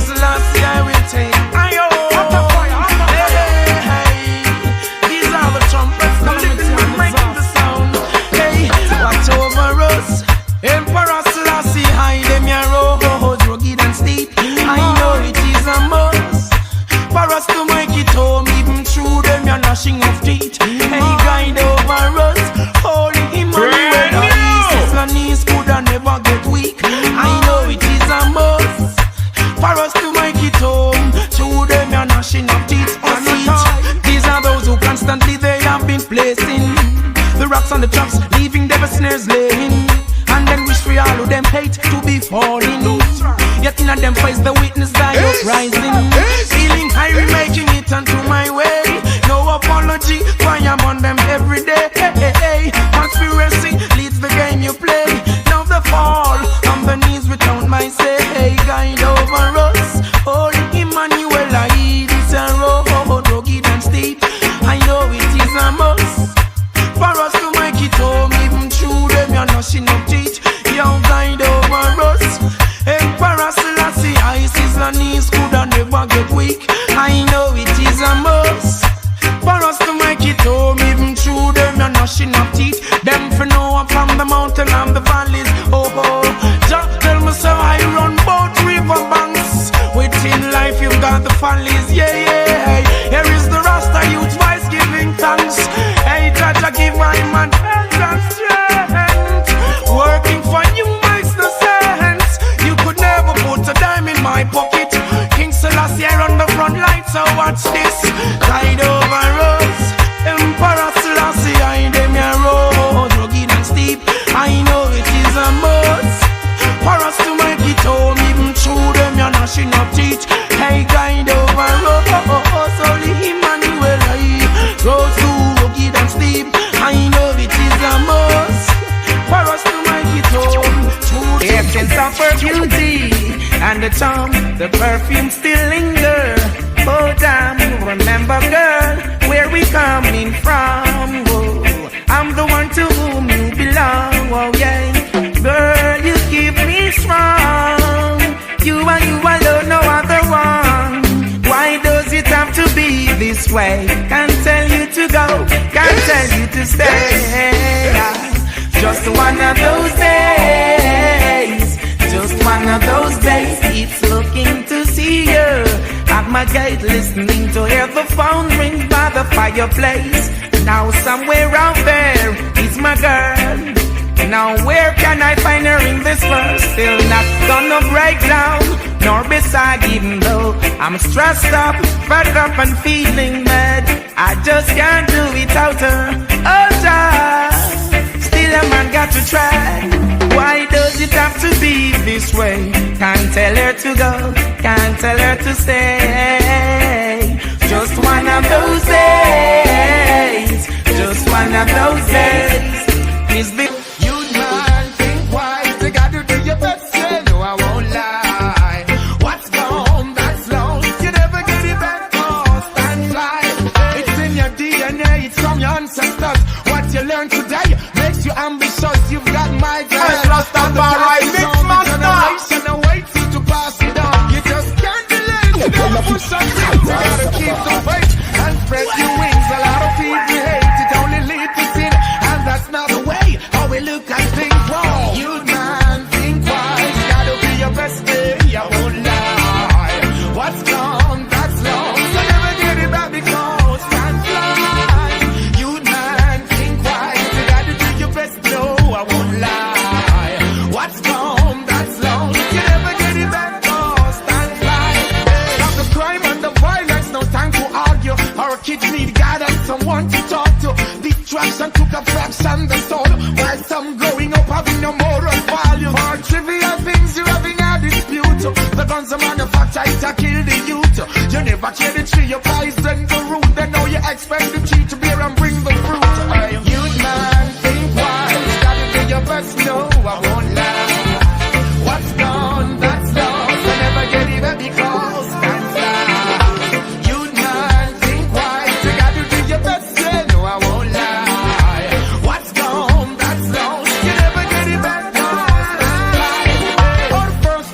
Selassie, I will take. These are the trumpets making the sound. Hey, watch over us. Emperor Selassie, hide them your roads, rugged and steep. I know it is a must for us to make it home, even through them your gnashing of teeth. Hey, guide over us, holy Emmanuel. Sizzla knees could never get weak. I know it is a must for us to make it home, through them your gnashing of teeth. These are those who constantly they have been placing the rocks on the traps, leaving their snares laying. And then wish for all of them hate to be falling. Yet in them face the witness die uprising. Feeling high, making it onto my way. No apology, fire on them every day. Conspiracy leads the game you play. Now the fall on the knees without my say. Hey, guide over us, holy Emmanuel. I is a road, rugged and steep. I know it is a must for us to make it home, even through them you're gnashing of teeth. Young guide over us, Emperor Selassie, I Sizzla knees could never get weak. I know it is a must for us to make it home, even through them you're gnashing of teeth. Them for know I'm from the mountain and the valleys. Oh, just tell me so I run both river banks. Within life you've got the valleys, yeah. Here is the Rasta youth voice giving thanks. Hey, Jaja, give my man health and strength. Working for you makes no sense. You could never put a dime in my pocket. King Selassie on the front line, so watch this. Guide over us, Emperor Selassie, I them your road, rugged and steep. I know it is a must for us to make it home, even through them you're gnashing of teeth. Hey, guide over us, holy Emmanuel. Roads too rugged and steep. I know it is a must for us to make it home. The essence of her beauty and the charm, the perfume still linger. Oh damn, remember girl, where we coming from. Oh, I'm the one to whom you belong. Oh yeah, girl, you keep me strong. You and you alone, no other one. Why does it have to be this way? Can't tell you to go, can't tell you to stay. Just one of those days, just one of those days. It's looking to see you at my gate, listening to hear the phone ring by the fireplace. Now somewhere out there is my girl. Now where can I find her in this world? Still not gonna break down, nor beside, even though I'm stressed up, fed up and feeling mad. I just can't do without her. Oh child, still a man got to try. Why does it have to be this way? Can't tell her to go, can't tell her to stay. Just one of those days, just one of those days. Is the today makes you ambitious. You've got my girl. Rastafari MixMaster. And wait to pass it on. You just can't delay. You never push on it. You gotta keep the faith and spread your wings. A lot of people hate it, only lead to sin, and that's not the way how we look at things wrong. You man, think wise. Gotta be your best day. I won't lie. What's gone, that's long. So never get it back because can't fly. You man, think wise. You gotta do your best. No, I won't lie. What's gone, that's long. You never get it back because can't fly. Stop the crime and the violence. No time to argue. Our kids need guidance, someone to talk to. Distraction took a fraction the soul, while some growing up having no moral value. For trivial things you having a dispute. The guns are manufactured to kill the youth. You never kill the tree, you poison the root. Then now you expect the tree to bear and bring the fruit. Youth man, think wise. Gotta do your best, no, I won't lie. What's gone, that's lost. I never get it back because can't fly. Youth man, think wise. You gotta do your best, yeah, no, I won't lie. What's gone, that's lost. You never get it back because can't fly. Our first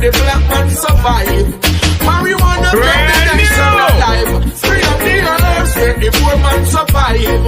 the black man survive. Marijuana kept the nation alive. Free up the earth, make the poor man survive.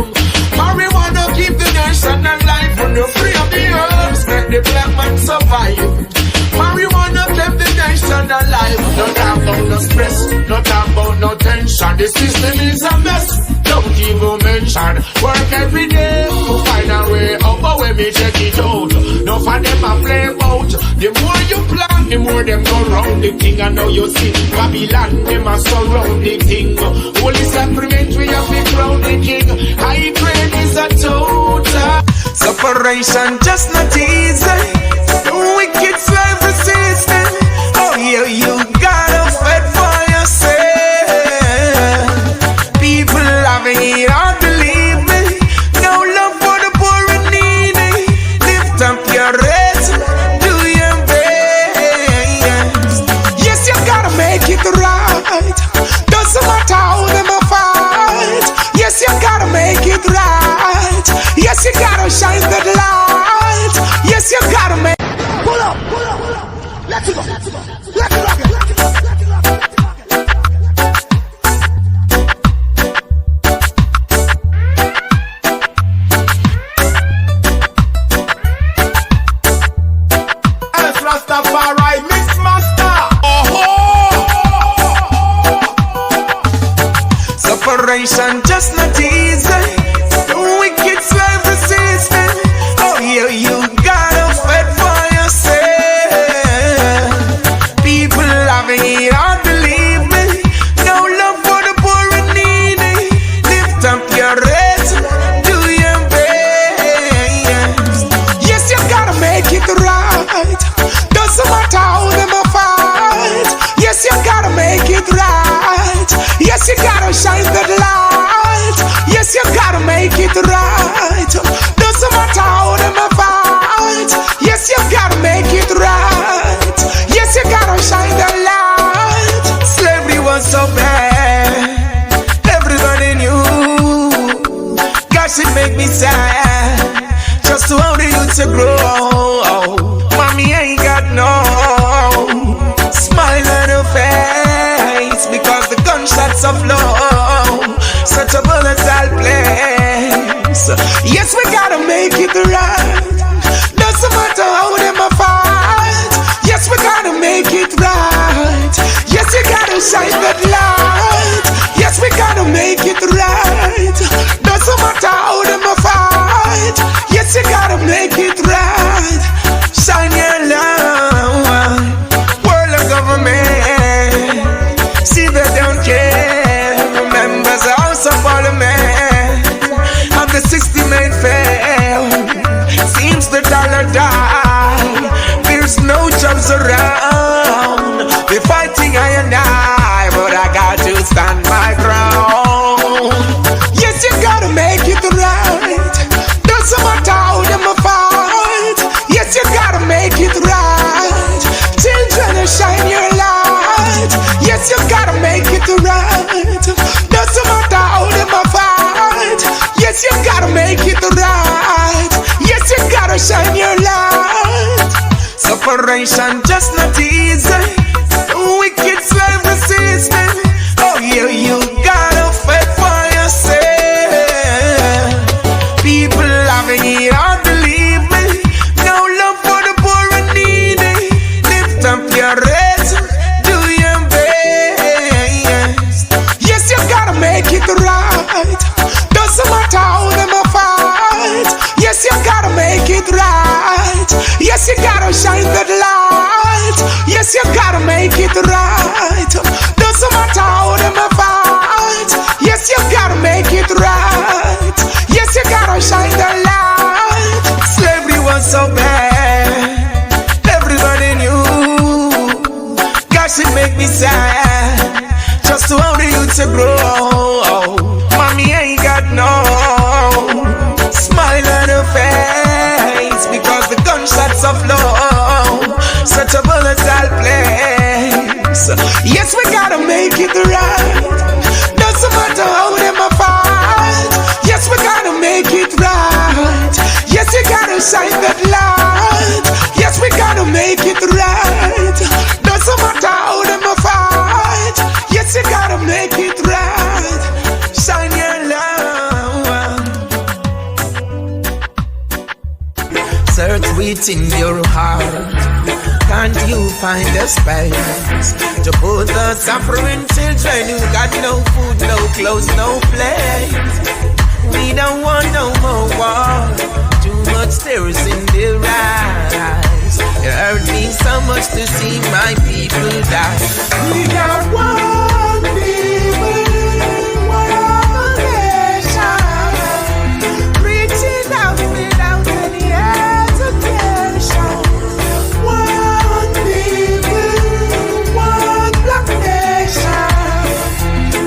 Marijuana keep the nation alive. When you free up the earth, make the black man survive. Marijuana kept the nation alive. No talk about no stress, no talk about no tension. The system is a mess. Don't even mention. Work every day to find a way out. But when me check it out, no for them a play out. The more you plan, the more them go round the thing. I know you see Babylon, them a surround the thing. Holy sacrament, we have been crowned the king. High grade is a total separation, just not easy. The wicked slave resisting. Oh yeah, you gotta fight for yourself. People loving it, hard to believe me. No love for the poor and needy. Lift up your heads, do your best. Yes, you gotta make it right. Doesn't matter how them a fight. Yes, you gotta make it right. Yes, you gotta shine the light. Yes, you gotta make. Pull up, pull up, pull up. Let's go, let's go. Let's rock it, let's rock it, let's rock it. Rastafari MixMaster. Separation just not easy. The wicked slave resisting. Oh yeah, you gotta fight for yourself. People loving it, hard to believe me. No love for the poor and needy. Lift up your heads, do your best. Yes, you gotta make it right. Doesn't matter how them a fight. Yes, you gotta make it right. Yes, you gotta shine the light. Yes, you gotta make it right. Doesn't matter how them a fight. Yes, you gotta make it right. Yes, you gotta shine the light. Slavery was so bad, everybody knew. Gosh, it make me sad just to how the youth to grow. Mommy ain't got no smile on her face because the gunshots are flow. Such a volatile place. Yes, we gotta make it right. Doesn't matter how them a fight. Yes, we gotta make it right. Yes, you gotta shine that light. Yes, we gotta make it right. Doesn't matter how them a fight. Yes, you gotta make it right. Shine your light. World of government, see they don't care. Members of House of Parliament, and the 60 main fail. Seems the dollar die. There's no jobs around. We're fighting I and I, but I got to stand my ground. Yes, you gotta make it right. Doesn't matter how them a fight. Yes, you gotta make it right. Children, shine your light. Yes, you gotta make it right. Doesn't matter how them a fight. Yes, you gotta make it right. Yes, you gotta shine your light. Separation just not easy. Wicked slave resisting. Oh yeah, you gotta fight for yourself. People loving it, hard to believe me. No love for the poor and needy. Lift up your heads, do your best. Yes, you gotta make it right. Doesn't matter how them a fight. Yes, you gotta make it right. Yes, you gotta shine that light. Yes, you gotta make it right. Doesn't matter how them a fight. Yes, you gotta make it right. Yes, you gotta shine the light. Slavery was so bad, everybody knew. Gosh, it make me sad just to how the youth to grow. Mommy ain't got no smile on her face because the gunshots are flow. Such a volatile place. Yes, we gotta make it right. Doesn't matter how them a fight. Yes, we gotta make it right. Yes, you gotta shine that light. Yes, we gotta make it right. within your heart. Can't you find a space to put the suffering children who got no food, no clothes, no place? We don't want no more war. Too much tears in their eyes. It hurt me so much to see my people die. We got one people, one nation, reaching out without any hesitation. One people, one black nation.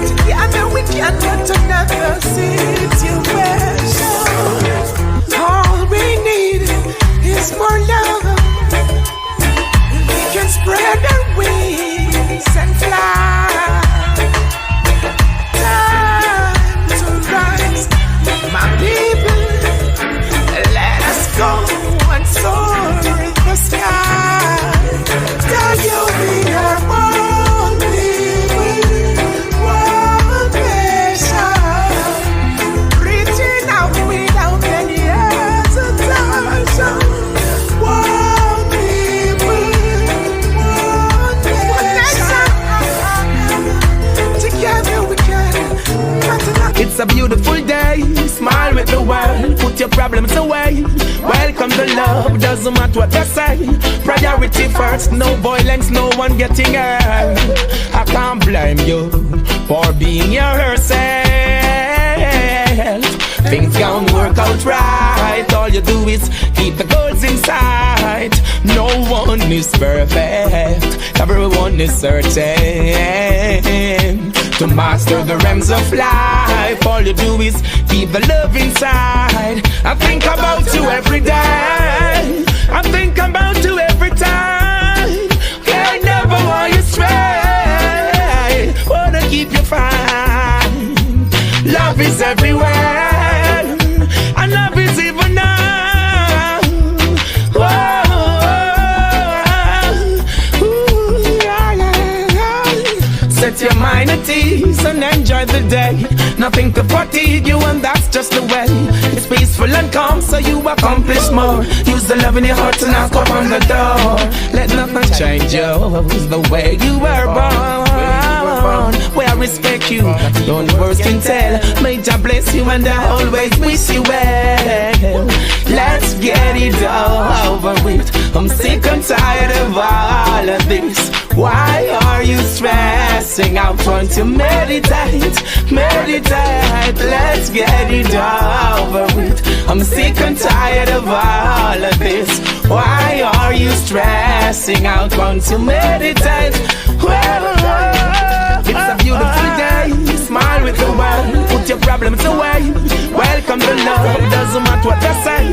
Together we can put another situation. All we need is more love. We can spread our wings and fly. Time to rise, my people. Let us go and soar in the sky. Tell you we are one people, one nation, reaching out without any hesitation. One people, one nation. Together we can. It's a beautiful day. Smile with the world. Put your problems away. Welcome to love. Doesn't matter what they say. Priority first. No violence. No one getting hurt. I can't blame you for being yourself. Things don't work out right. All you do is keep the goals inside. No one is perfect. Everyone is searching to master the realms of life. All you do is keep the love inside. I think about you every day. I think about you every time. I never want you stray. Wanna keep you fine. Love is everywhere. And love is even now. Whoa. Set your mind at ease and enjoy the day. Nothing to fatigue you, and that's just the way. It's peaceful and calm, so you accomplish more. Use the love in your heart to knock on the door. Let nothing change you. It's the way you were born. Where I respect you, the only words can tell. May God bless you, and I always wish you well. Let's get it all over with. I'm sick and tired of all of this. Why are you stressing out? Want to meditate, meditate. Let's get it over with. I'm sick and tired of all of this. Why are you stressing out? Want to meditate. It's a beautiful day. Smile with the world. Put your problems away. Welcome to love. Doesn't matter what they say.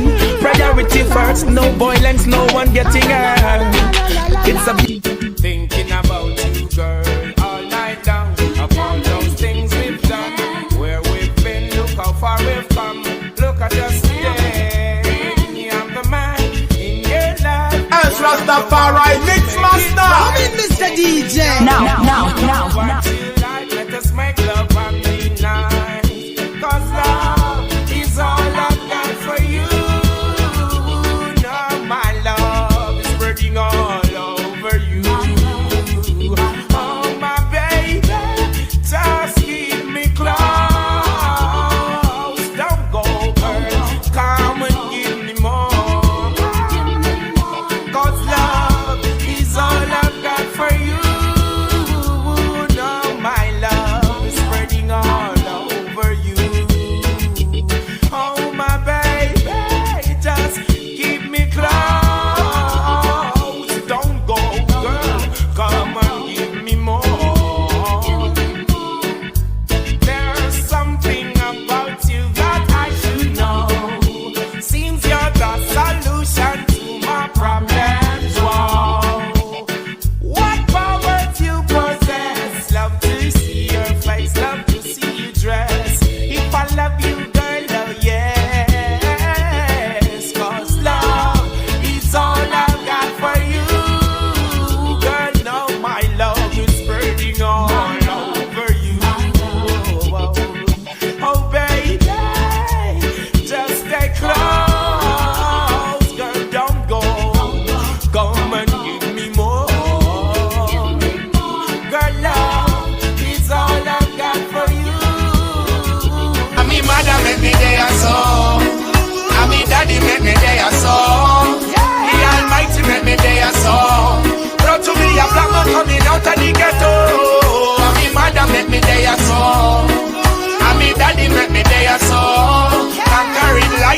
Priority first. No violence. No one getting hurt. It's a thinking about you, girl, all night long. Of all those things we've done, where we've been, look how far we've come. Look at us today. I'm the man in your life. Insrastafarimixmaster. Come in, Mr. DJ. Now. Let us make love and be nice. Cause love is all I've got for you. Now my love is spreading all over you. Oh my baby, just keep me close. Don't go, girl, come and give me more. Cause love is all I've got for you. No, my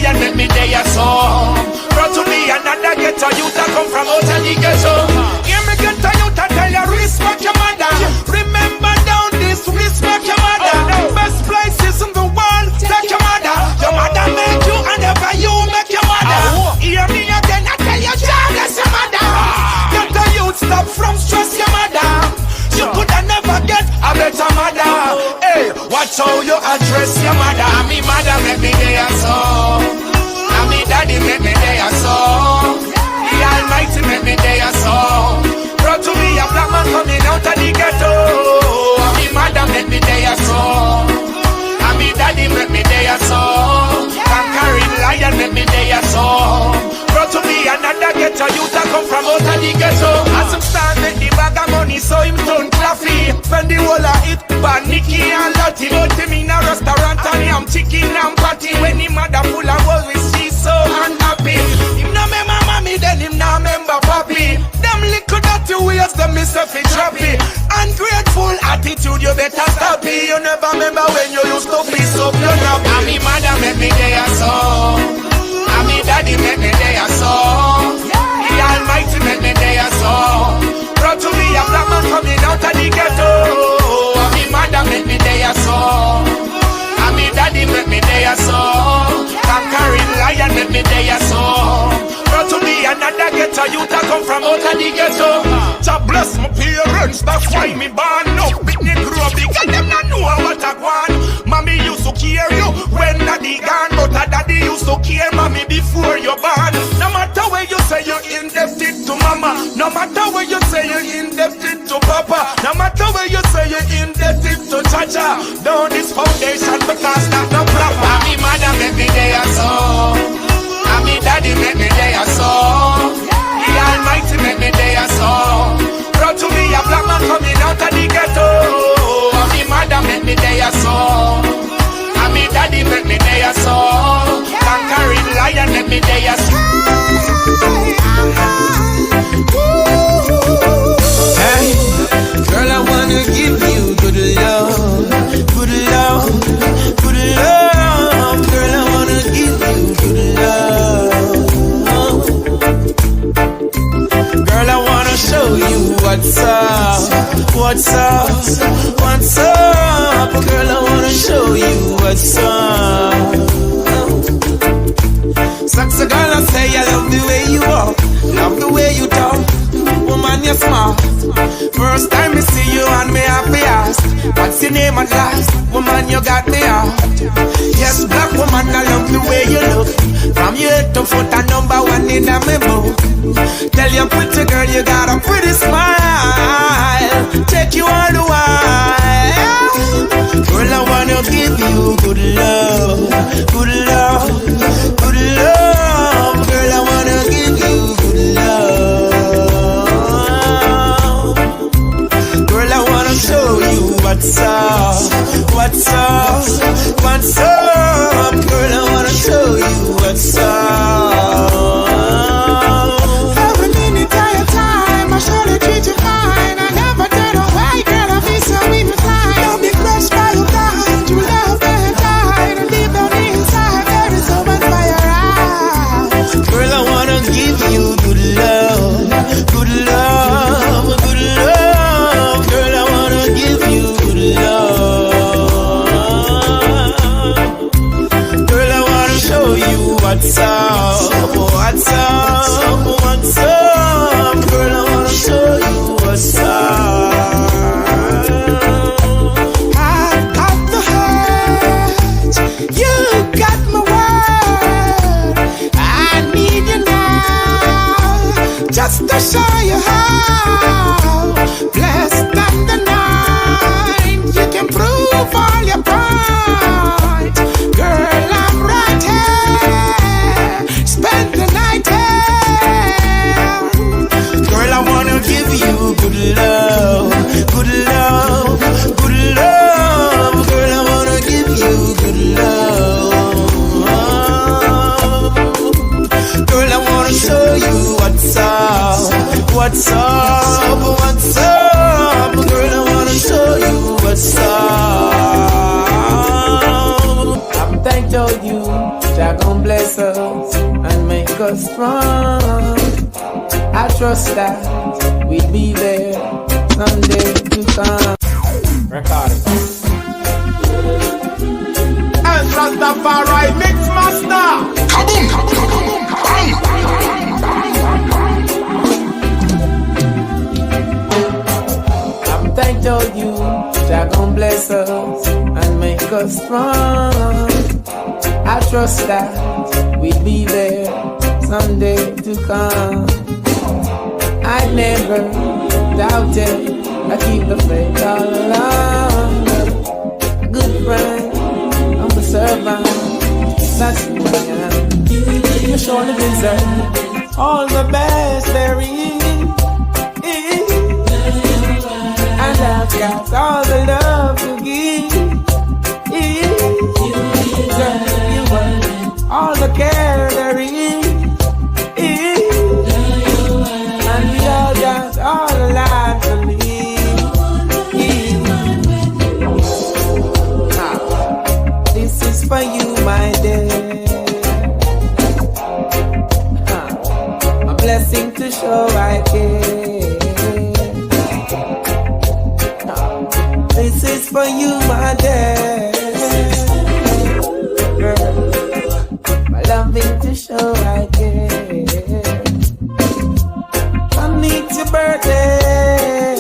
lion, make me day a song. Brought to me another ghetto youth that come from out of the ghetto. Hear me ghetto youth that tell you respect your mother. Remember down this, respect your mother. Best places in the world, take your mother. Your mother made you and never you make your mother. Hear me again, I tell you, God bless your mother. Ghetto youth stop from stress your mother. You coulda never get a better mother. Hey, watch how you address your mother. And me mother make me day a song. And me daddy make me day a song. The Almighty make me day a song. Brought to me a black man coming out of the ghetto. And me mother make me day a song. And me daddy make me day a song. Conquering lion make me day a song. Brought to me another ghetto youth that come from out of the ghetto. As him start make the bag of money, so him turn claffy. Spend the whole of it, but Nicky and Lottie. But him in a restaurant and him chicken and patty. When him mother full of worries, she's so unhappy. Him no remember mommy, then him no remember papi. Them little dirty ways, them myself is trappy. Ungrateful attitude, you better stop it. You never remember when you used to be so blown. And me mother make me day a song. And me daddy make me day a song. The Almighty make me day a song. Brought to me a black man coming out of the ghetto. And me mother make me day a song. And me daddy make me day a song. Conquering lion make me day a song. Brought to me another ghetto youth that come from out of the ghetto. God bless my parents, that's why me born up. Pitney grew up big and them not know what I want. Mommy used to care you when daddy gone, but a daddy used to care mommy before you born. No matter where you say you're indebted to mama, no matter where you say you're indebted to papa, no matter where you say you're indebted to chacha, down this foundation because that's no proper. Mommy mother make me day a song, and me daddy make me day a song. The Almighty make me day a song. Brought to me a black man coming out of the ghetto. And me mother make me day a song. And me daddy make me day a song. Conquering lion make me day a song. Hey, girl, I wanna give you good love, good love, good love. Girl, I wanna give you good love. Girl, I wanna show you what's up, what's up, what's up. Girl, I wanna show you what's up. Sexy girl, I say I love the way you walk, love the way you talk. Woman, you're smart. First time I see you and me happy ask, what's your name at last? Woman, you got me out. Yes, black woman, I love the way you look. From your head to foot, a number one in a memo. Tell your pretty girl you got a pretty smile. Take you all the while. Girl, I wanna give you good love, good love, good love. Girl, I wanna give you good love. Girl, I wanna show you what's up, what's up, what's up. Girl, I wanna show you what's up. Every minute of your time, I surely treat you fine. I never tell you why, girl, I feel so inclined. Don't be crushed by your kind, you love and tight. And deep down inside, there is so much fire out. Girl, I wanna give you good love, good love, good love. Girl, I wanna give you good love. Girl, I wanna show you what's up, what's up, what's up. Girl, I wanna show you what's up. I got the hurt, you got my word. I need you now, just to show you how blessed I'm the night. You can prove all your points. Girl, I'm right here, spend the night here. Girl, I wanna give you good love, good love, good love. Girl, I wanna give you good love. Girl, I wanna show you what's up, what's up, what's up. Girl, I wanna show you what's up. I'm thankful you, Jah gon' bless bless us and make us strong. I trust that we'll be there someday to come. Recording. Rastafari MixMaster. Kaboom! I'm thankful you, Jah gon' bless us and make us strong. I trust that we'll be there someday to come. I never doubted, I keep the faith all along. A good friend, I'm a servant, that's who I am. You surely deserve all the best there is. And I've got all the love to give. You want all the care there is. And we all got all the life to live. This is for you, my dear. A blessing to show I care. This is for you, my dear. My loving to show I care. I need your birthday,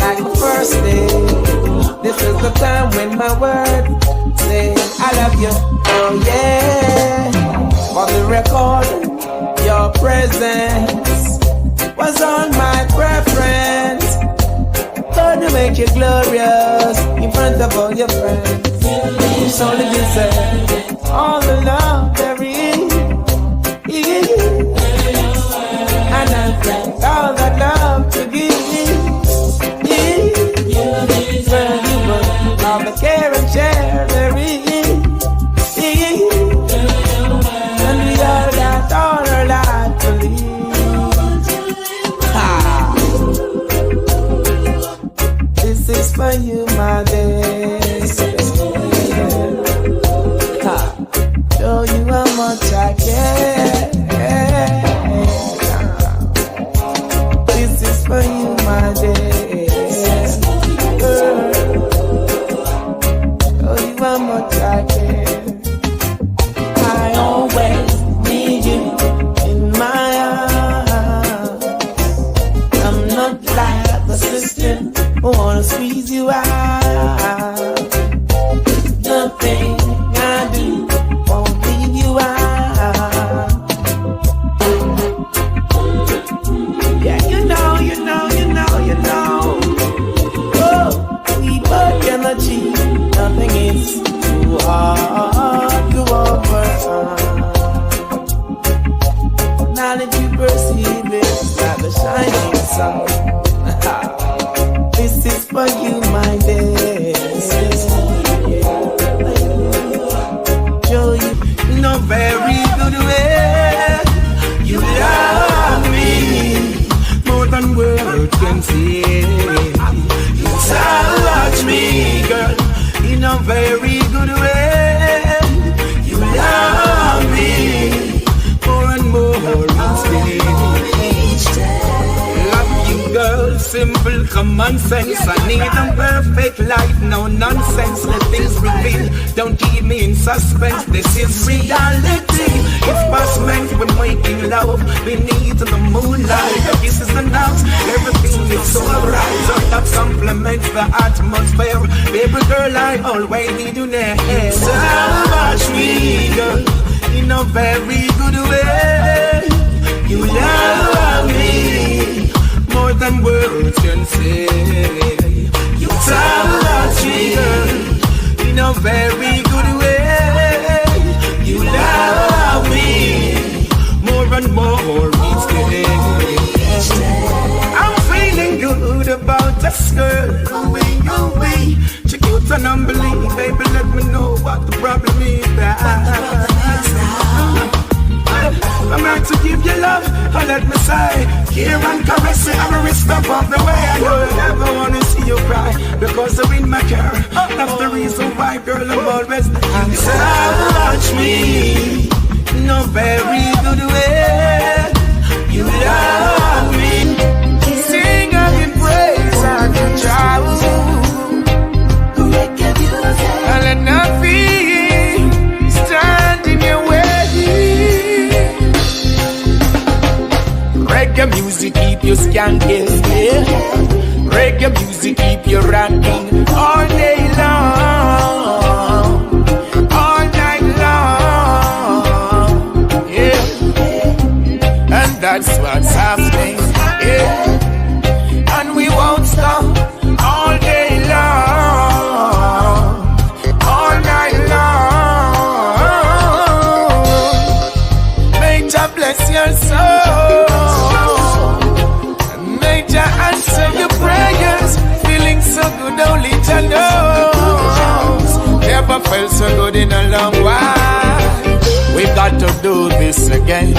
like the first day. This is the time when my words say I love you. Oh yeah. For the record, your presence was on my preference. To make you glorious in front of all your friends. You only deserve all the love there is. And I've got all that love to give. You deserve all the care and share there is. And we all got all our life to live. This is for you, my dear. Show you how much I care. This is for you, my dear. Show you how much I care. I always need you in my arms. I'm not like the system who wanna squeeze you out. Nothing I do won't leave you out. Yeah, you know. Oh, we both gonna cheat. Nothing is too hard to overcome. Now that you perceive it, like the shining sun. This is for you, my dear. Show you in a very good way. You love me more than words can say. You touch me, girl, in a very good way. You love me more and more each day. Girl, simple common sense. I need a perfect life, no nonsense. Let things reveal, don't keep me in suspense. This is reality. It's past meant when making love beneath the moonlight. This is enough, everything is so right. So that complements the atmosphere. Baby girl, I always need you near. So watch me, girl, in a very good way. You love me more than words can say. You touch me, girl, in a very good way. You love me more and more each day. I'm feeling good about this girl. She cute and unbelievable, baby. Let me know what the problem is. I'm out to give you love, or let me say, here and caress you every step of the way. I don't ever wanna see you cry, because you're in my care. That's the reason why, girl, I'm always there. Touch me in a very good way. You love me. Sing of your praise and your child. And let nothing stand in your way. Reggae music keep you skanking, yeah. Reggae music keep you rocking all day long, all night long, yeah. And that's what's happening, yeah. And we won't stop all day long, all night long. May God bless your soul. Answer your prayers, feeling so good, only Jah knows. Never felt so good in a long while. We've got to do this again.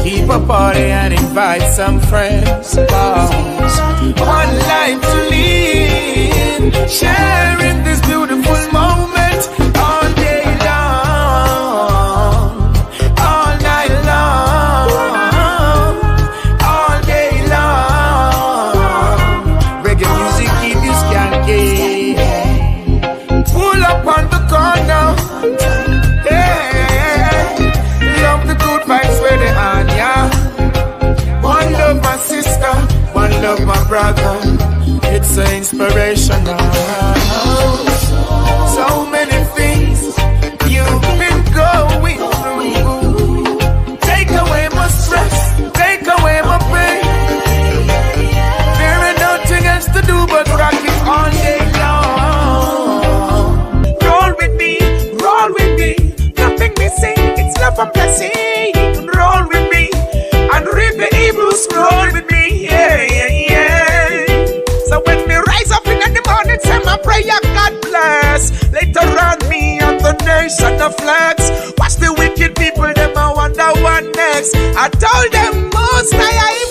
Keep a party and invite some friends. One life to live, sharing this beautiful moment all day long, all night long, all day long. Reggae music keep you skanking. Pull up on the corner, yeah. Love the good vibes where they are, yeah. One love my sister, one love my brother. It's so inspirational. So many things you've been going through. Take away my stress, take away my pain. There ain't nothing else to do but rock it all day long. Roll with me, nothing missing. It's love and blessing. Roll with me and read the Hebrews. Roll with me, yeah, yeah, yeah. So when me rise up in the morning, say my prayer, God bless. Later on, me and the nation of flags. Watch the wicked people, them I wonder what next. I told them most I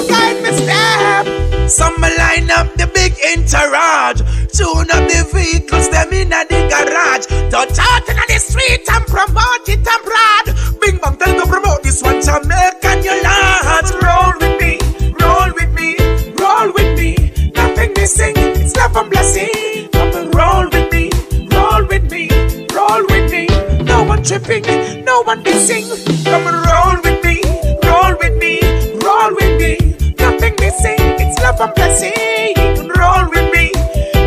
guide me step. Some line up the big entourage, tune up the vehicles, them in the garage. Touch out in the street and promote it abroad. Bing bang, tell to promote this one, Jamaican your lads. Roll with me, roll with me, roll with me. Nothing missing, it's love and blessing. Come and roll with me, roll with me, roll with me. No one tripping, no one missing. Come and roll with me, roll with me, roll with me. Nothing missing, it's love and blessing. Roll with me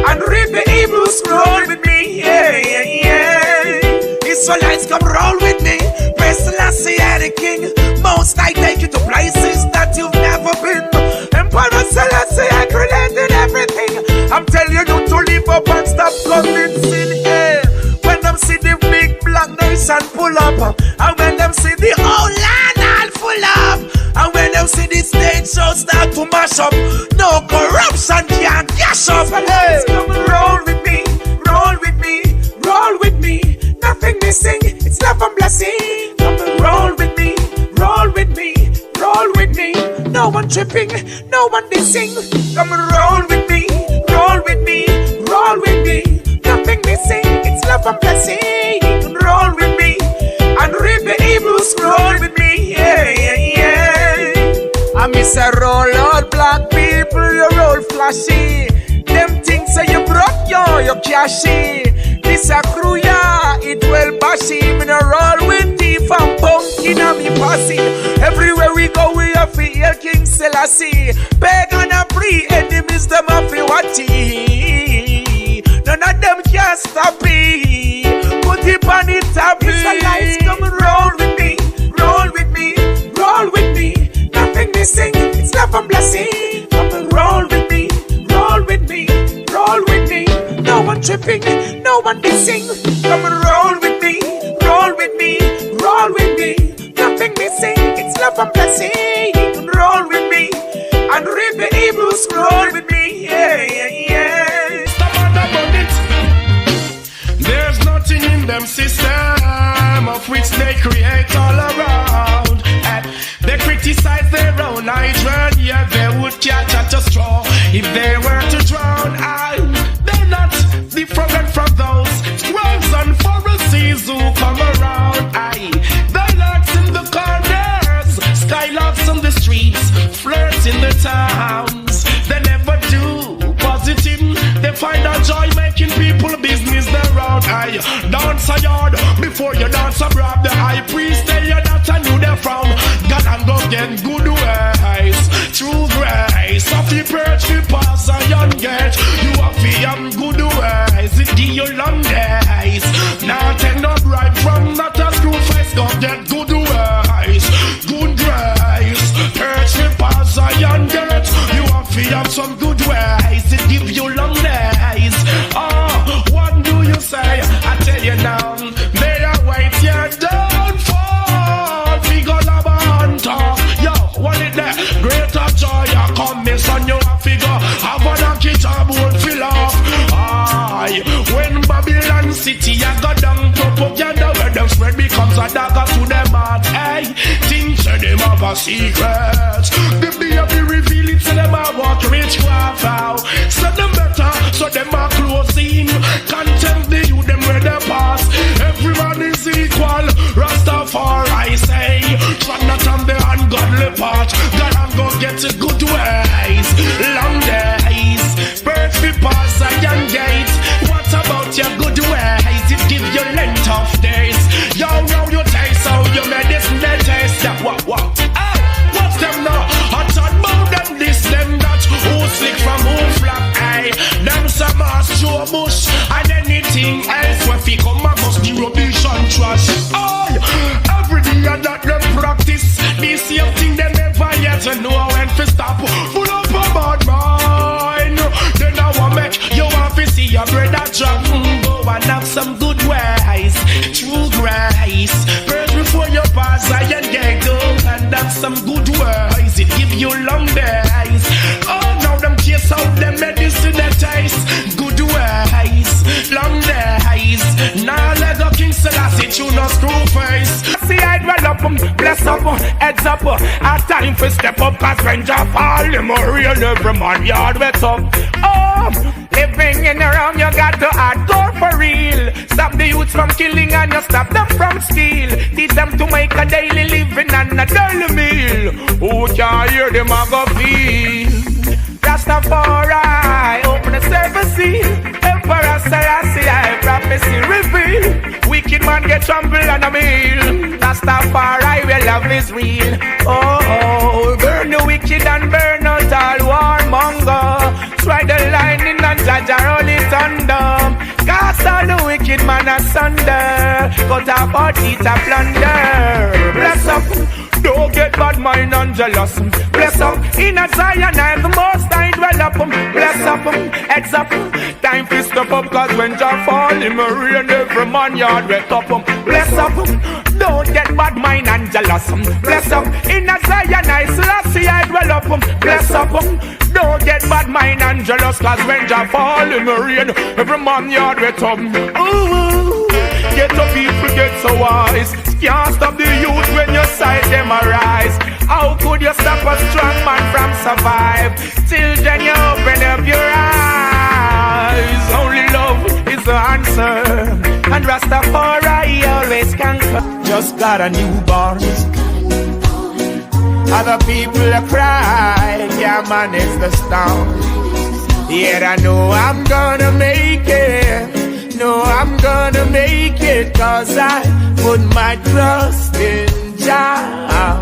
and read the Hebrews. Roll with me, yeah, yeah, yeah. Israelites, come roll with me. Praise Selassie, the King. Most I take you to places that you've never been. Emperor Selassie, I created everything. I'm telling you to live up and stop convincing. Yeah. When them see the big black nation pull up, and when them see the whole land all full up, and when them see the stage show start to mash up, no corruption can gash up. Hey, come roll with me, roll with me, roll with me. Nothing missing, it's love and blessing. Come roll with me, roll with me, roll with me. No one tripping, no one dissing. Come roll with me, roll with me, roll with me. Nothing missing, it's love and blessing. Roll with me and read the Hebrews. Roll with me, yeah, yeah, yeah. I miss a roll out black people, you roll flashy. Them things say you broke, you cashy. This a crew, yeah, it well bashy. Me no roll with thief and pumpkin and me passy. Everywhere we go, we have to hear King Selassie. Pagan and pre-enemies, them have to watch it. None of them can stop it. Put it on it, tap it. Israelites, come and roll with me, roll with me, roll with me. Nothing missing, it's love and blessing. Come and roll with me, roll with me, roll with me. No one tripping, no one dissing. Come and roll with me, roll with me, roll with me. Nothing missing, it's love and blessing. Roll with me and read the Hebrews. Roll with me, yeah, yeah, yeah. There's nothing in them system of which they create all around. And they criticize their own hydrant. Yeah, they would catch at a straw if they were to drown. They're not different from those squirrels and Pharisees who come around. They're lost in streets, flirts in the towns. They never do positive. They find a joy making people business around. I dance a yard before you dance abroad. The high priest tell you that I knew they frown. God and go get good ways, true grace. Of the perch we pass a young gate. You have the good ways, it give you long days. Now take no bribe from not a screw face. Go get good ways, good grace. Perch we pass a young gate. You have some good ways, it give you long days. Oh, what do you say? I tell you now, may I wait your downfall. We gonna burn talk. Yo, what is that? Greater joy, I come, me son, you a figure. Have a guitar board fill off. Aye, when Babylon City, I go down propaganda where them spread becomes a dagger to them heart. Hey, think to them have a secret. The baby reveal it to them I walk witchcraft out. So them better, so them are closing. Contempt the youth, them where they pass. Everyone is equal. Rastafari say, try not on the ungodly part. God and go get a good ways, long days. Birth we pass a young gate. What about your good ways? It give you length of days. Yo, you taste how you medicine they taste. Yeah, what? Ah, what's them now? I thought about them this, them that. Who slick from who flap, aye. Them some ass Joe Bush and anything else. When we come across the rubbish and trash. Aye, every day that them practice. The same thing they never yet to know when to stop. Full up a bad mind. Then I want make you want to see your brother drop. Go and have some good ways, true grace. First before you pass I and get go and have some good ways. It give you long days. Oh, now them chase out them medicine that taste. Good ways, long days. Now let go King Selassie you no screw face. See I dwell up, bless up, heads up. A time for step up, cause Ranger fall. Him a real every man yard wet up. Oh, living in around you got to hardcore for real. Stop the youths from killing and you stop them from steal. Teach them to make a daily living and a daily meal. Who can hear them a go feel? Rastafari, open the service seal. Emperor Selassie, I prophecy reveal. Wicked man get trampled on a meal. Rastafari, will love is real. Oh, burn the wicked and burn out all warmonger. Try the lightning and judge a roll it under. Cast all the wicked man asunder. Cut off our teeth a plunder. Bless up. Don't get bad mind and jealous. Bless up, in a Zion I'm the most I dwell up. Bless up, heads up. Time to step up, cause when Jah fall in my rain, every man yard wet up. Bless up, don't get bad mind and jealous. Bless up, in a Zion I Selassie I dwell up. Bless up, don't get bad mind and jealous, cause when Jah fall in my rain, every man yard wet up. Ooh. Get up, people get so wise. Can't stop the youth when your sight them arise. How could you stop a strong man from survive? Till then you open up your eyes. Only love is the answer, and Rastafari always conquer. Just got a newborn. Other people are crying, yeah man is the storm. Yet I know I'm gonna make it. No, I'm gonna make it, cause I put my trust in Jah.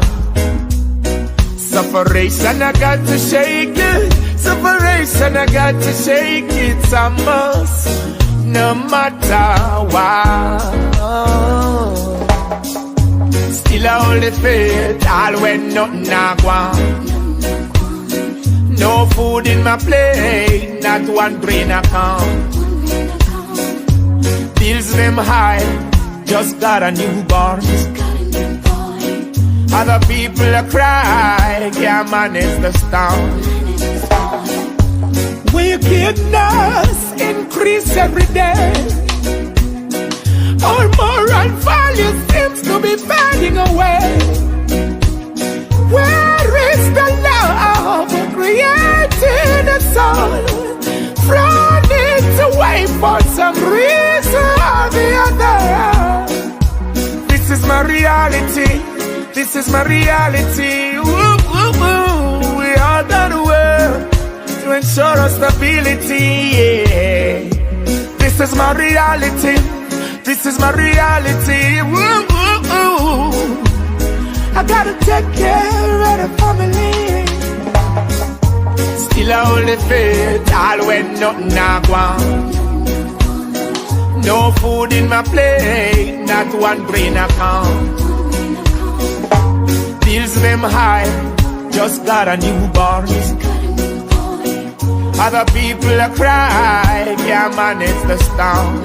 Separation, I got to shake it. Separation, I got to shake it. It's a must, no matter what. Still I hold the faith, all when nothing I want. No food in my plate, not one grain I count. Bills them high, just got a newborn. Other people are crying, yeah man is the storm. Wickedness increase every day. All moral values seems to be fading away. Where is the love creating a soul? From it away for some reason or the other. This is my reality. This is my reality. Ooh, ooh, responsibility, yeah. This is my reality. This is my reality. Woo, woo, woo. I gotta take care of the family. Still I hold the faith, all when nothing I want. No food in my plate, not one grain of corn. Bills them high, just got a newborn. Other people are cry, can't manage the storm.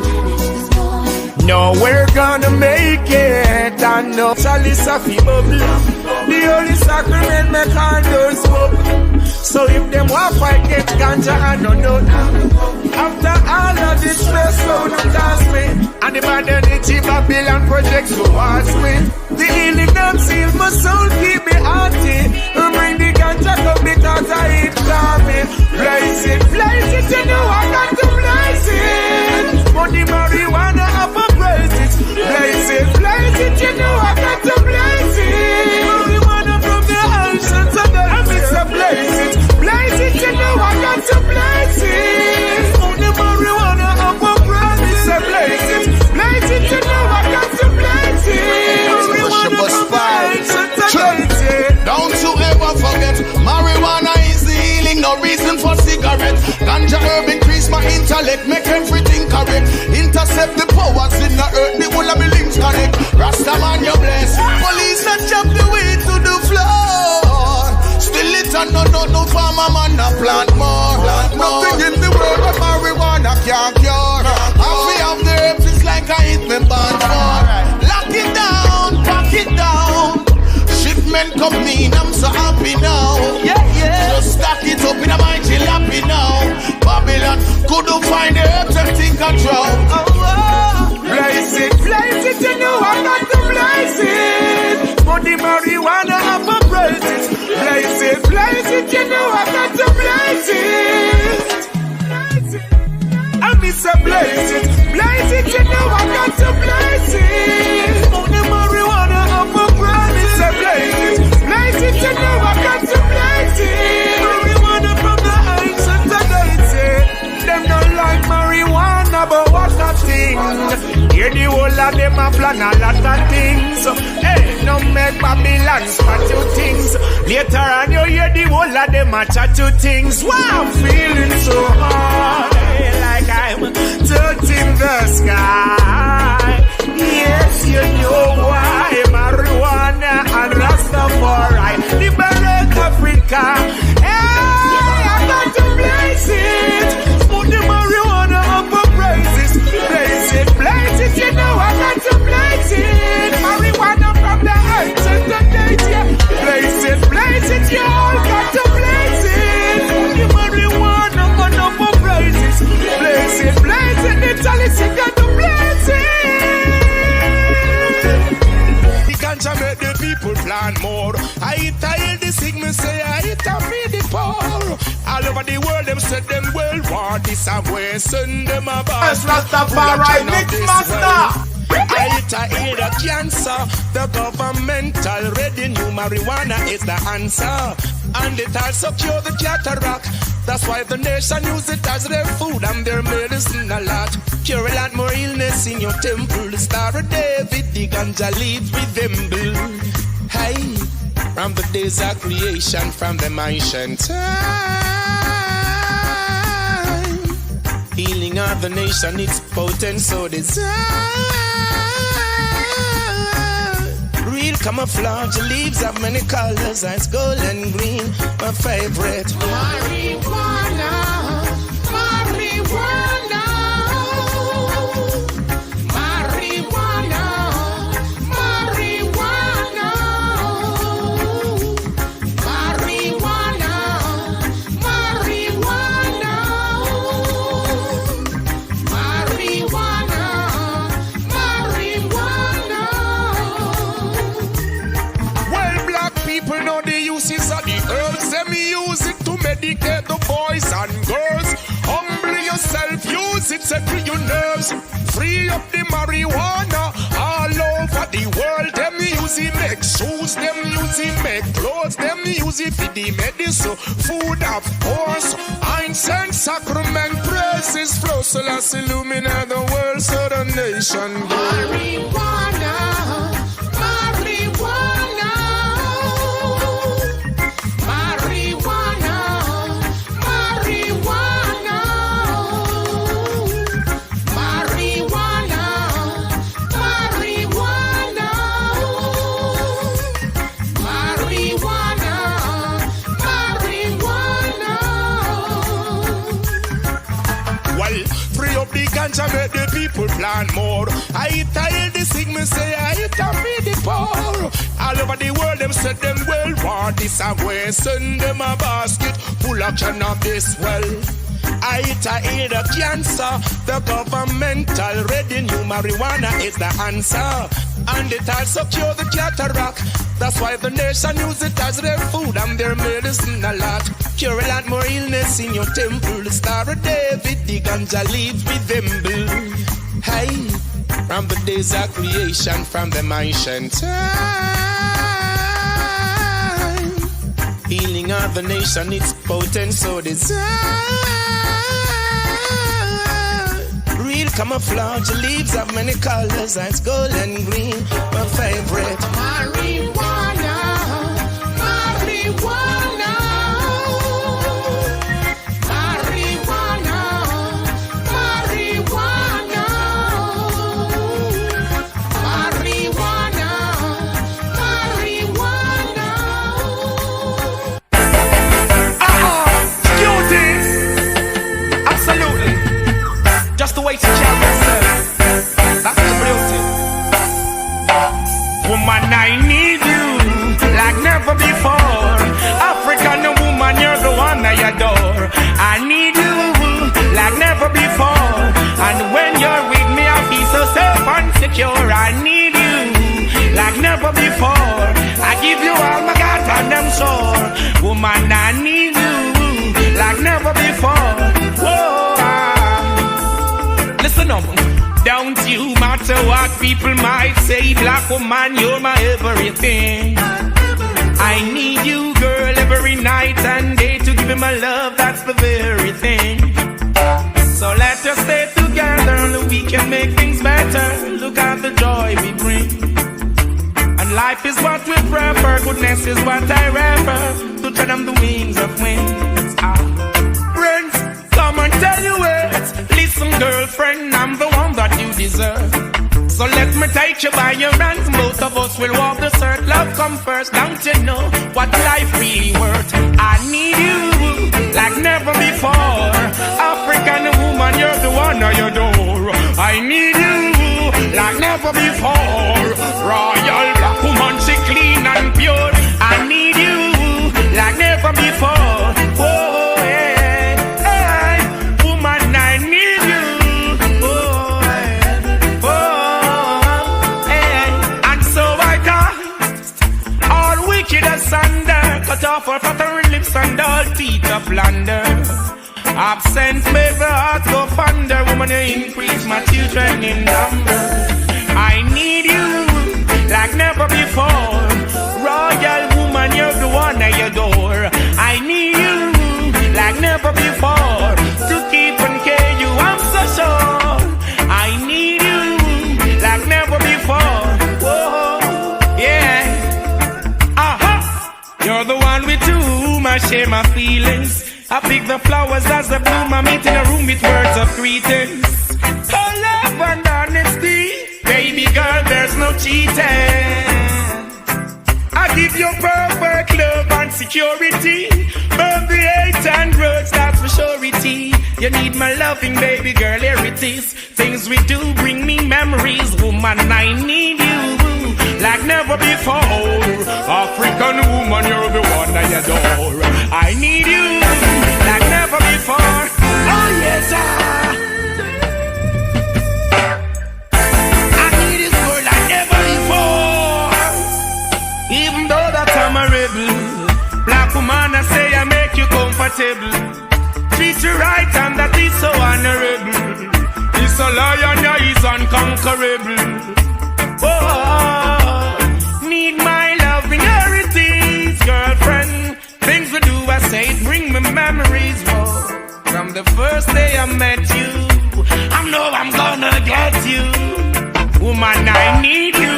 No, we're gonna make it. I know Chalice of bubble. The only sacrament make all those smoke. So if them want fight, get ganja, I don't know. After all of this stress, so no dance me. And the modernity Babylon projects towards me. The healing them seal my soul, keep me hearty. Bring the ganja come because I eat coming. Blaze it, you know I got to blaze it. But the marijuana have a blaze it, you know I got to blaze it. Marijuana from the oceans and the it's a blaze it, you know I got to blaze it. The marijuana have a blaze it, you know I got to blaze it. Marijuana from the oceans and don't you ever forget, marijuana is the healing, no reason for cigarette. Ganja herb increase my intellect, make everything correct. Intercept the powers in the earth, the whole of the links connect. Rasta man, you bless. Police that jump the way to the floor. Still it and no farmer man, no plant more. Nothing in the world but marijuana can't cure. If we have the herbs, it's like I hit me band for. Lock it down, pack it down. Shipment come in, I'm so happy now. Just stack it up in a mind till happy now. Babylon couldn't find the herbs, everything control. Blaze it, you know I got to blaze it. But the marijuana have a blaze it. Blaze it, you know I got to blaze it. I miss a blaze it, you know I got to blaze it. But the marijuana have a blaze it. Blaze it, you know I got to blaze it. Marijuana from the heights and the gates, them don't like marijuana, but what a thing. Hear the whole of them a plan a lot of things. Hey, no make Babylon spot you things. Later on you hear the whole of them a chat you things. Wow, I'm feeling so high, like I'm touching the sky. Yes, you know why. Marijuana and Rastafari liberate Africa. Hey, I got to blaze it. Put the marijuana up for praises. Blaze it, you know I got to blaze it. Marijuana from the heights and the gates, yeah. Blaze it, you all got to blaze it. Put the marijuana up for praises. Blaze it, the chalice you got to blaze it. Ganja make the people plan more. I hear the signal say I hit a feed the poor. All over the world them said them world war. This a way send them about. Rastafari MixMaster. I hear the cancer. The governmental revenue marijuana is the answer. And it also cure the cataract. That's why the nation use it as their food and their medicine a lot. Cure a lot more illness in your temple. The Star of David, the ganja leaves resemble. Hey, from the days of creation, from the ancient time, healing of the nation, it's potent, so desire. Real camouflage, leaves have many colors, as gold and green, my favorite. Marijuana, marijuana, marijuana, marijuana, marijuana, marijuana, marijuana, marijuana. Well, black people know the uses of the herbs, them use it to medicate the boys and girls. Humble yourself, use it, settle your nerves. Free up the marijuana all over the world. Them use use it make shoes, them use it make clothes, them use it for the medicine, food of course. Incense, sacrament, praises flow, so let's illuminate the world, so the nation go. Marijuana, marijuana, marijuana, marijuana, marijuana, marijuana, marijuana, marijuana. Well, free up the ganja, make the people plan more. I tell the sick, me say I feed the poor. All over the world, them said them well want this away. Send them a basket full of cannabis. Well, I hear the cancer. The governmental revenue marijuana is the answer. And it also cure the cataract. That's why the nation use it as their food and their medicine a lot. Cure a lot more illness in your temple. The Star of David, the ganja leaves with them blue. Hey, from the days of creation, from the ancient time, healing of the nation, it's potent, so desire. Real camouflage, leaves of many colors, as gold and green, my favorite. Marijuana, marijuana, marijuana, marijuana, marijuana, marijuana. Guilty. Absolutely. Just the way to carry yourself. That's the beauty. Woman, I need you like never before. African woman, you're the one I adore. I need you like never before. And when you're with me, I feel so safe and secure. I need you like never before. I give you all my God and I'm sure. Woman, I need you like never before. Whoa, listen up. Don't you matter what people might say, black woman, you're my everything. I need you, girl, every night and day to give you my love, that's the very thing. So let us stay together and we can make things better. Look at the joy we bring. And life is what we prefer, goodness is what I refer, to turn on the wings of winds. Friends, come and tell you it. Listen, girlfriend, I'm the one that you deserve. So let me take you by your hands. Both of us will walk the circle. Love come first, don't you know what life really worth? I need you like never before. African woman, you're the one I adore. I need you like never before. Royal black woman, she clean and pure. I need you like never before. Oh, hey, hey, woman, I need you. Oh, hey, and so I cast all wicked asunder, cut off her flattering lips and all teeth of plunder. Absence make the heart go fonder. Woman, you increase my children in number. I need you like never before. Royal woman, you're the one I adore. I need you like never before. To keep and care you, I'm so sure. I need you like never before. Whoa, yeah. You're the one with whom I share my feelings. I pick the flowers as they bloom. I meet in a room with words of greetings. Oh, love and honesty, baby girl, there's no cheating. I give you perfect love and security. Burn the hate and grudge, that's for surety. You need my loving, baby girl, here it is. Things we do bring me memories. Woman, I need you like never before. African woman, you're the one I adore. I need you like never before. Oh yes, I need this girl like never before. Even though that I'm a rebel, black woman, I say I make you comfortable. Treat you right and that is so honorable. It's a lion, yeah, he's unconquerable. Oh, need my loving heritage, girlfriend. Things we do, I say, bring me memories. Whoa. From the first day I met you, I know I'm gonna get you. Woman, I need you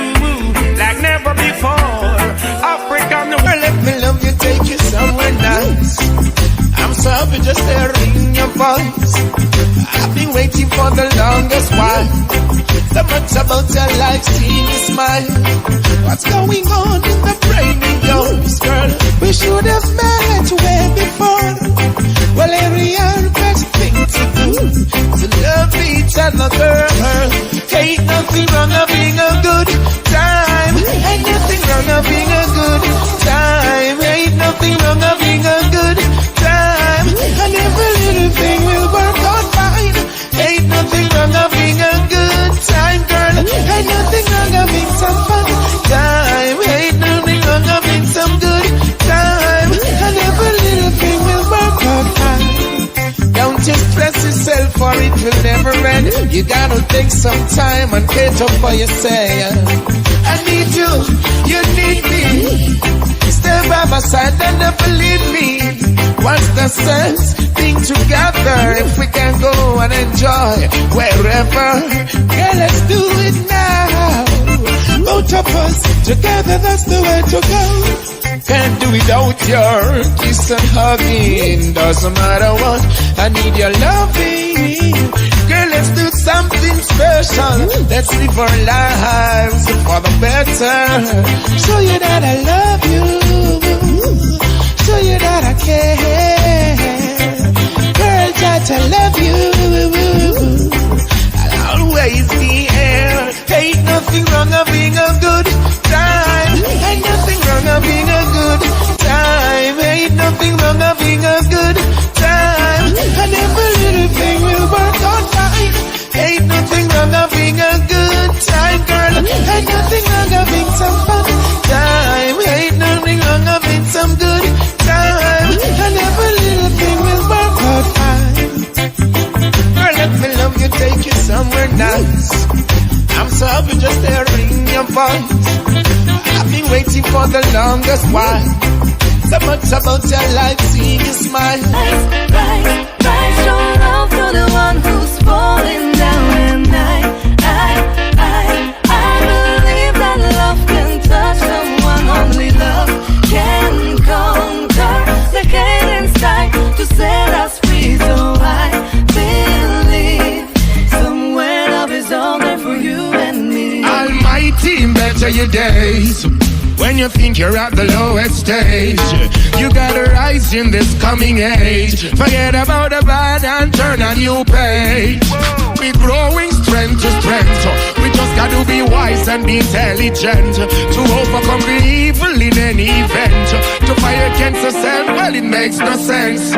like never before. African, Let me love you, take you somewhere nice. I'm so happy just hearing your voice. I've been waiting for the longest while. So much about your life, seeing you smile. What's going on in the brain of yours, girl? We should have met way before. Well, every other best thing to do to love each other, girl. Ain't nothing wrong of being a good time. Ain't nothing wrong of being a good time. Ain't nothing wrong of being a good time. And every little thing will work out fine. Ain't nothing wrong of being a good time, girl. Ain't nothing wrong of being some fun time. Ain't nothing wrong of being some good time. And every little thing will work out fine. Don't just stress yourself for it will never end. You gotta take some time and get up for yourself. I need you, you need me. Stay by my side and never leave me. What's the sense? Being together if we can go and enjoy wherever. Yeah, let's do it now. Both of us together, that's the way to go. Can't do without your kiss and hugging. Doesn't matter what, I need your loving. Girl, let's do something special. Let's live our lives for the better. Show you that I love you. Show you that I care. Girl, that I love you. I'll always be here. Ain't nothing wrong of being a good time. Ain't nothing wrong of being a good time. Ain't nothing wrong of being a good time. And every little thing will work out fine. Ain't nothing wrong of being a good time, girl. Ain't nothing wrong of being some fun time. Ain't nothing wrong of being some good time. And every little thing will work out fine. Girl, let me love you, take you somewhere nice. I'm so happy just hearing your voice. I've been waiting for the longest while. So much about your life, seeing you smile. Rise, show love to the one who's falling down. And I believe that love can touch someone. Only love can conquer the hate inside to set us free. So I believe somewhere love is on there for you and me. Almighty, better your days. When you think you're at the lowest stage, you gotta rise in this coming age. Forget about the bad and turn a new page. We're growing strength to strength. We just gotta be wise and be intelligent to overcome the evil in any event. To fight against ourselves, well, it makes no sense.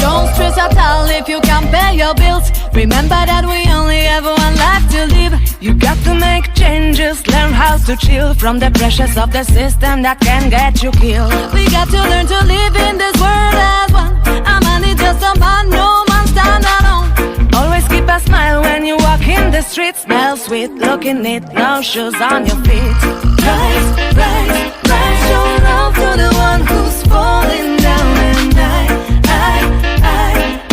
Don't stress at all if you can't pay your bills. Remember that we only have one life to live. You got to make changes, learn how to chill from the pressures of the system that can get you killed. We got to learn to live in this world as one. A man is just a man, no man stand alone. Always keep a smile when you walk in the street. Smell sweet, looking neat, no shoes on your feet. Rise, show love to the one who's falling down. And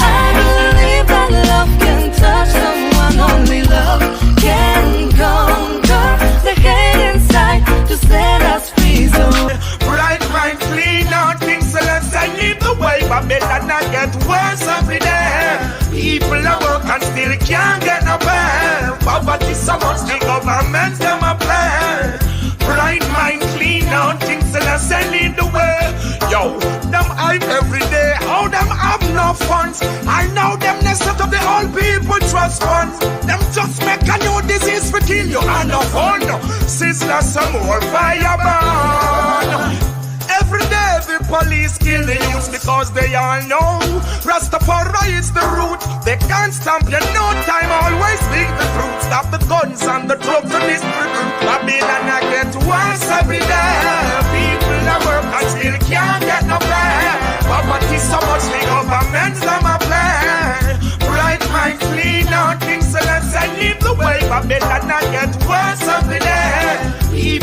I believe that love can touch someone. Only love can conquer the hate inside to set us free. So right, clean out things, so let's lead the way. But better not get worse every day. People are work and still can't get no pay. Poverty so much, the government them a play. Right mind, clean out things, so let's lead the way. Yo, them hype every day, how them have no funds. I know them they set up the old people trust funds. Them just make a new disease for kill you and no fun. Sizzla some more fire burn. Every day the police kill the youth because they all know Rastafari is the root. They can't stamp you, no time, always speak the truth. Stop the guns and the drugs and this Babylon I get worse every day. People that work and still can't get no pay. Poverty so much, the government them a play. Bright mind, clean out things, so let's lead the way. Babylon I get worse every day.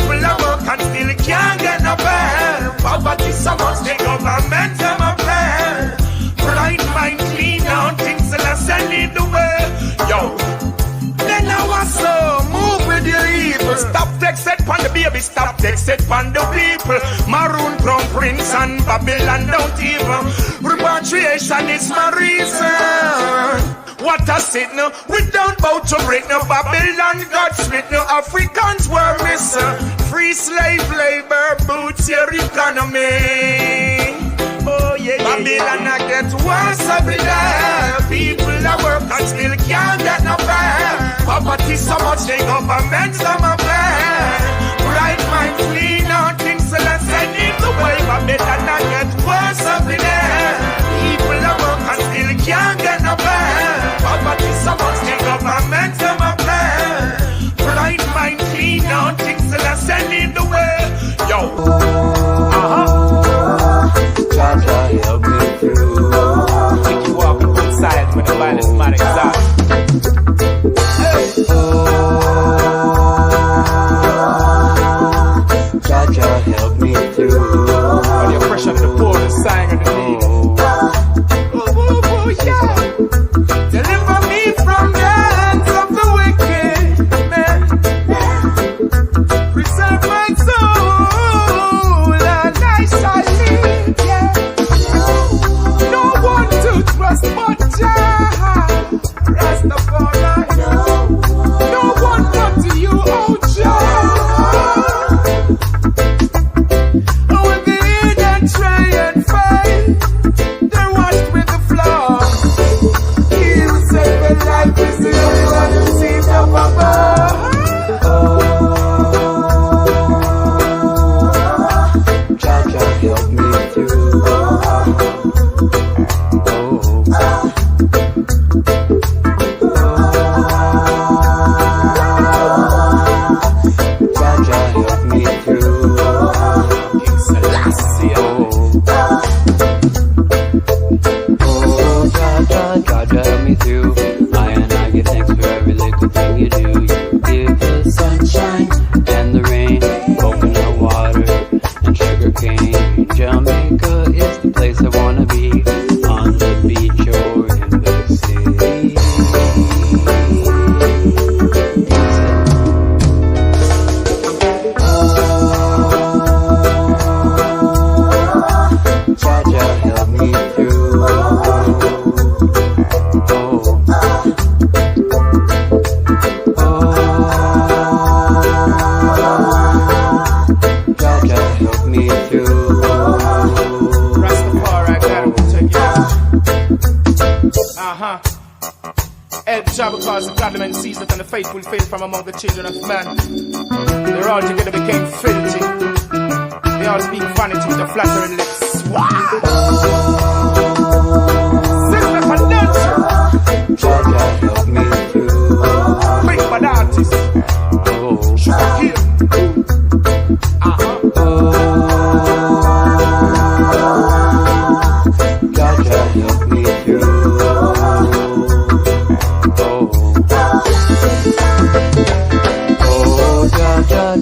people. Maroon, crown prince, and Babylon don't even. Repatriation is my reason. What a sit now, we don't bow to break no Babylon got split no Africans were missing. Free slave labor boots your economy. Oh yeah, Babylon I get worse every day. People that work and still can't get no pay. Poverty so much they government some of pay. Right mind clean out things so let's send it the way. Babylon I get worse every day. People that work and still can't get no pay. Poverty so much the government some a play. Right mind clean out things so let's send it the way. Yo. Jaja help me through. Make you walk on both sides when the violence man exhaust. Jaja help me through. All the oppression of the poor, the sign of the need. Oh, yeah. Deliver me from the hands of the wicked man. Preserve my soul and I shall live. Yeah. No one to trust but Jah. Rastafari. No one but you, oh Jah. When the hidden try and fight, they're washed with the flood. You said that life is the only one who sees up above. Jaja help me through. Jaja help me through. Oh, Jaja help me through. I and I give thanks for every little thing you do. You give the sunshine and the rain, coconut water and sugar cane. Jamaica is the place I wanna be, on the beach or in the city. Jaja help me through. Jaja help me through. Rastafari, I gotta protect you. Help Jah because the government sees that and the faithful fail from among the children of man. They all together became filthy. They all speak vanity with the flattering lips. Sizzla Kalonji. Jaja help me through. Big bad artist. Sugar kill. Jaja help me through.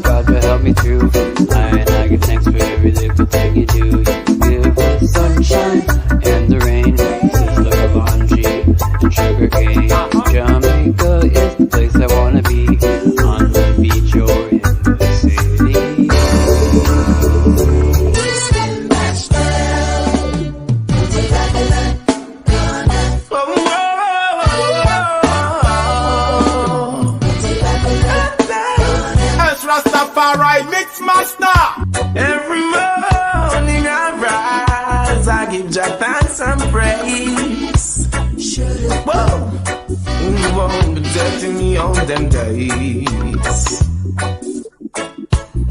Jaja help me through. I give thanks for every little thing you do. You give the sunshine and the rain. Sizzla Kalonji and sugar cane. Jamaica is the place I wanna be, on the beach or in the city. Rastafari MixMaster. Every morning I rise, I give Jah thanks and praise. Whoa, you won't be dirty me on them days.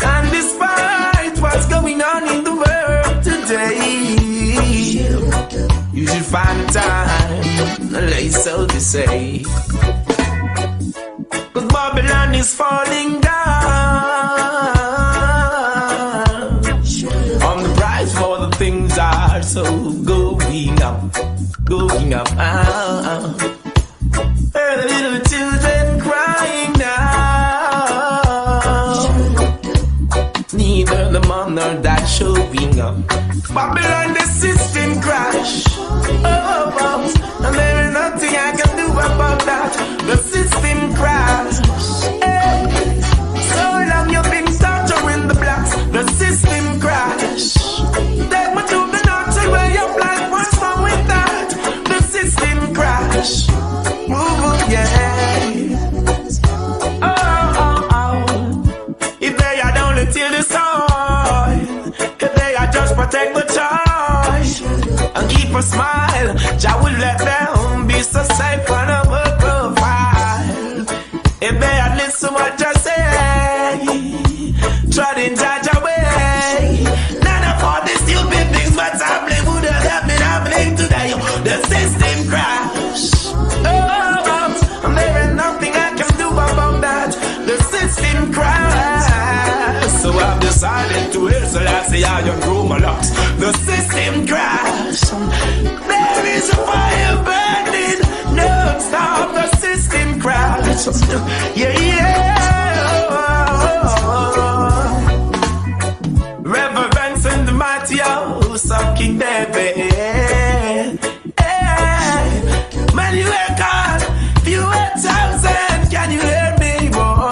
And despite what's going on in the world today, you should find the time, lay so to say. 'Cause Babylon is falling down. On the price for the things are so going up, going up. And the little children crying now. Neither the mom nor dad showing up. Babylon, the system crash. Oh, and there is nothing I can do about that. The system crash. Hey. So long you've been torturing the blacks. The system crash. Selassie, iron Romalox. The system crash. There is a fire burning. No stop, the system crash. Yeah, yeah. Reverence in the mighty house of King David. Hey, man, you work hard. You were 1,000. Can you hear me more?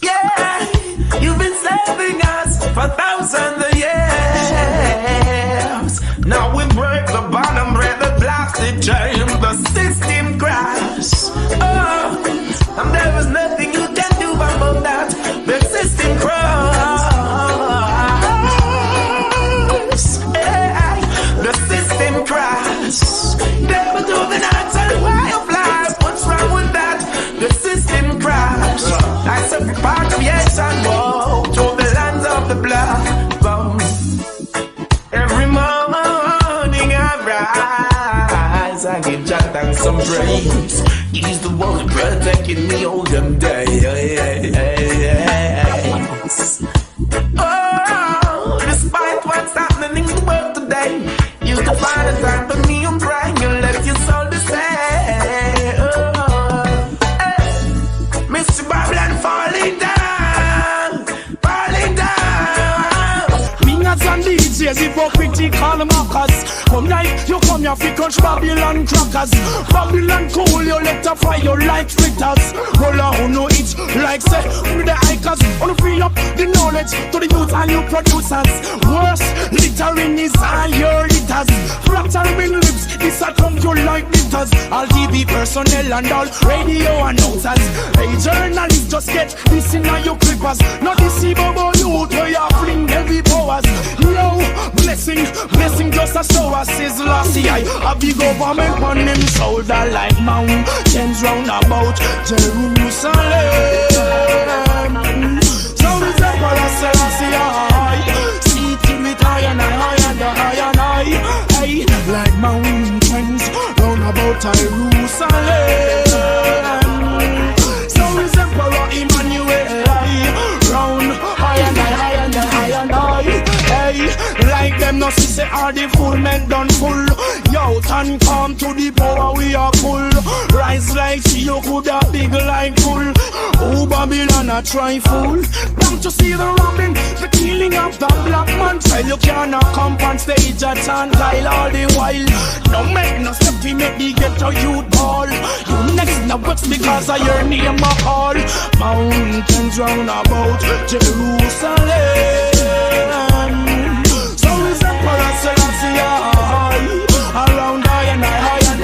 Yeah, you've been saving us for 1,000 years. Now we break the bottom, break the plastic chain. The system crash. Oh, and there was nothing you can do about that. The system crash. Hey, the system crash. Never do the natural way of life. What's wrong with that? The system crash. That's a repatriation walk through the lands of the blood. Every morning I rise, I give Jah thanks some praise. He's the one protecting me all them days. Oh, despite what's happening in the world today, you can find a time for me and pray. You left your soul to say, oh, hey, Mr. Babylon falling down, falling down. Mingers and DJs, hypocritical mockers. Come like you come here fi crush Babylon crackers. Babylon cool, you let her fry you like fritters. Roll on no it like say with the hikers. Wanna free up the knowledge to the youth and you producers. Worse, littering is all your litters. Fracturing lips, this a come you like litters. All TV personnel and all radio announcers. Hey journalists, just get this in your clippers. Not deceive about youth where you fling heavy powers. No, blessing just a show us. Sizzla a big government on them shoulder like mountains round about Jerusalem. So is the Selassie see till it high and high and high and high. Hey, like mountains round about Jerusalem. So is the Emmanuel round high and high and high and high. Hey, like them no see say all the full men done full. Yo, and come to the power we are full. Rise like she, you could have big like full. Oh, Babylon a try fool. Don't you see the robbing, the killing of the black man child? You cannot come on stage at and Kyle all the while. No make no step to make the ghetto youth ball. You next no works because of your name a call. Mountains round about Jerusalem. Selassie, around high and high and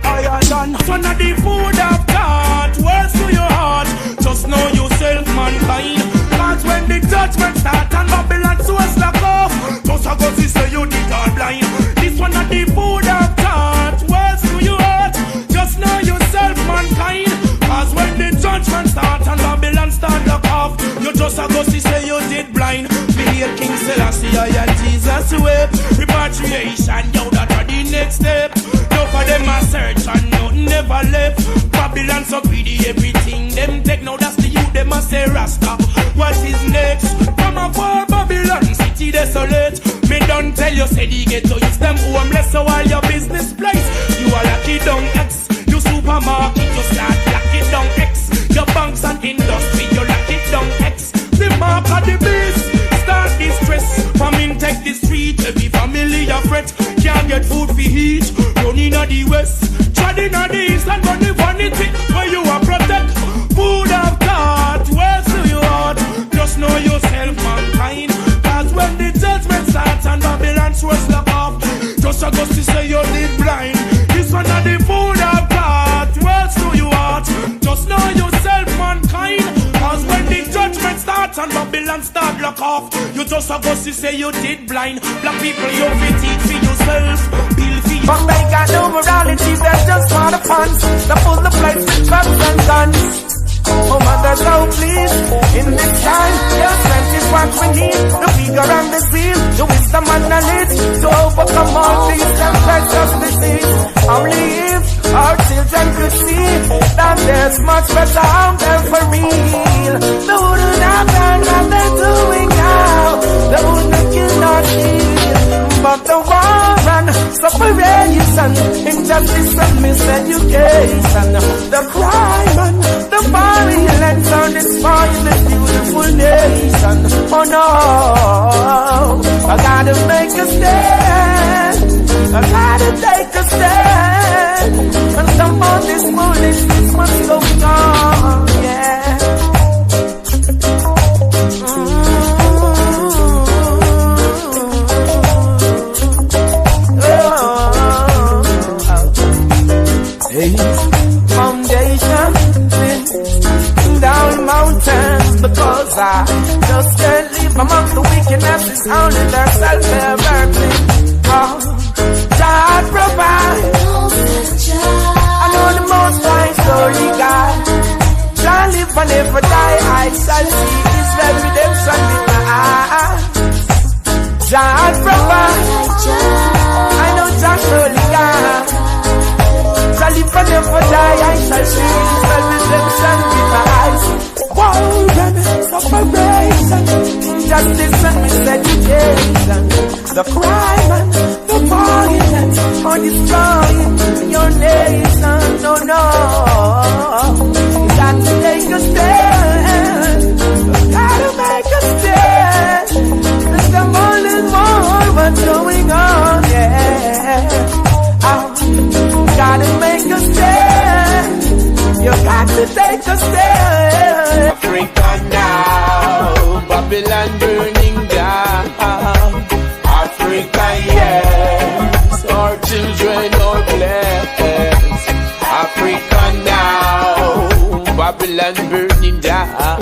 high and one of the food of God, words to your heart. Just know yourself, mankind. Cause when the judgment start and Babylon so slack off, just a go see say you did all blind. This one of the food of God, words to your heart. Just know yourself, mankind. Cause when the judgment start and Babylon start lock off, you just a go see say you did blind. Behave King Selassie and Jesus way. Repatriation, yo, that are the next step. No for them a search and nothing never left. Babylon so greedy, everything them take. Now that's the youth, them a say Rasta. What is next? From a far Babylon city desolate. Me don't tell you, say the ghetto use them homeless. So all your business place, you are lucky down X. You supermarket, you start lock it down X. Your banks and industry, you lock it down X. The mark of the beast, start distress. Famine take the street, every family a fret. Can't get food for heat, running at the west. Treading at the east and running vanity. Where you are protect, food of God, where's to your heart? Just know yourself, mankind. Cause when the judgment starts and Babylon swears lock off, just a go to say you did blind. This one of the food of God, where's to your heart? Just know yourself, mankind. Cause when the judgment starts and Babylon start lock off, you just a go to say you did blind. Black people, you fit it for yourself. Build for But they got no morality, they're just for the fun. They pull the place with guns and guns. Oh mother, so please, in this time, your strength is what we need. The vigor and the zeal, the wisdom and knowledge to overcome all these and precious disease. Only if our children could see that there's much better out there for real. They wouldn't have done what they're doing now. They wouldn't kill nor steal. But the war and separation, injustice and miseducation, the crime and the violence are destroying this beautiful nation. Oh no, I gotta make a stand. I gotta take a stand. And some of this foolishness must go on, yeah. Hey, foundation down mountains because I just can't live among the wickedness. It's only their self-evident. Oh, God provide. I know the most high story God. Shall live and never die. I shall see His redemption with my eyes. God provide. I know Jah surely God. Shall live and never die. I shall see His redemption with my eyes. War and separation, injustice and miseducation, the crime and the violence are destroying your nation. No, no, you got to take a stand. You gotta make a stand. There's the more and more what's going on, yeah. Gotta make a stand. You got to take a stand. Africa now, Babylon burning down. Africa, yes, our children are blessed. Africa now, Babylon burning down.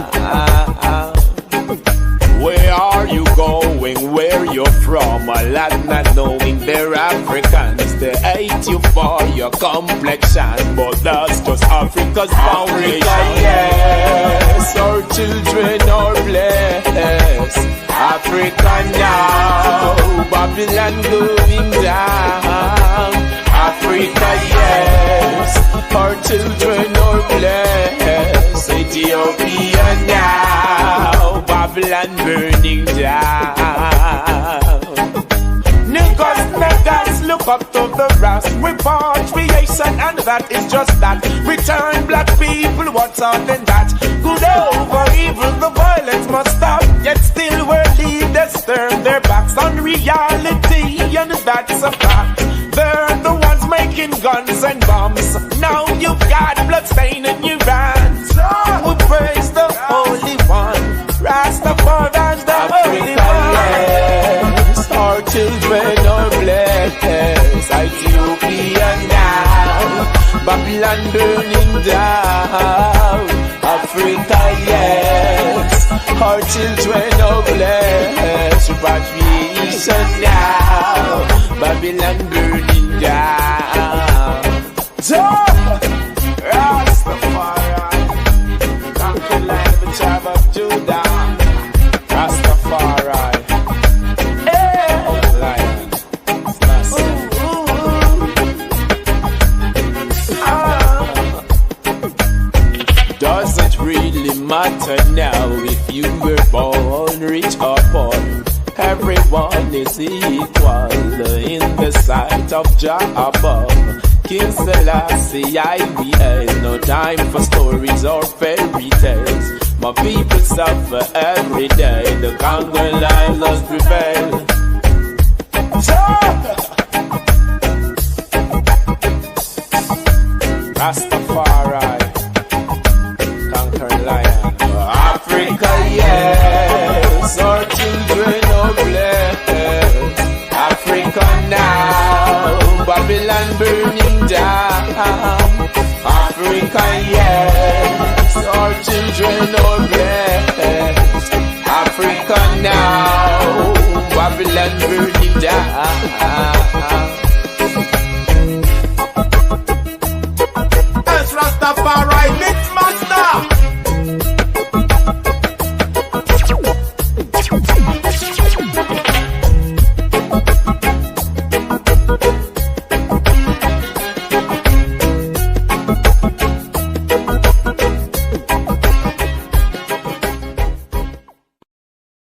Where are you going? Where you're from? A lot not knowing they're Africans. They hate you for your complexion, but that's just Africa's foundation. Yes, our children are blessed. Africa now, Babylon going down. Africa, yes, our children are blessed. Ethiopia now, Babylon burning down. Niggas, look up to the Rast. We part creation and that is just that. Return black people, what's on than that? Good over evil, the violence must stop. Yet still we're leaders turn their backs on reality, and that's a fact. They're the ones making guns and bombs. Now you've got blood stain in your hands. We praise the Holy One. Rastafari's the Holy One. Yes, our children are blessed. Ethiopia now, Babylon burning down. Africa, yes, our children are blessed. Repatriation now, Babylon burning down. Rastafari, conquer land, the tribe of Judah. Rastafari, lion, doesn't really matter now if you were born rich or poor. Everyone is equal in the sight of Jah above. King Selassie, IBS, no time for stories or fairy tales. My people suffer every day, the Congo line must prevail. Rastafari, conquer lion. Africa, yes, our children are blessed. Africa now, Babylon burning down. Africa, yes, our children are blessed. Africa now, Babylon burning down. Rastafari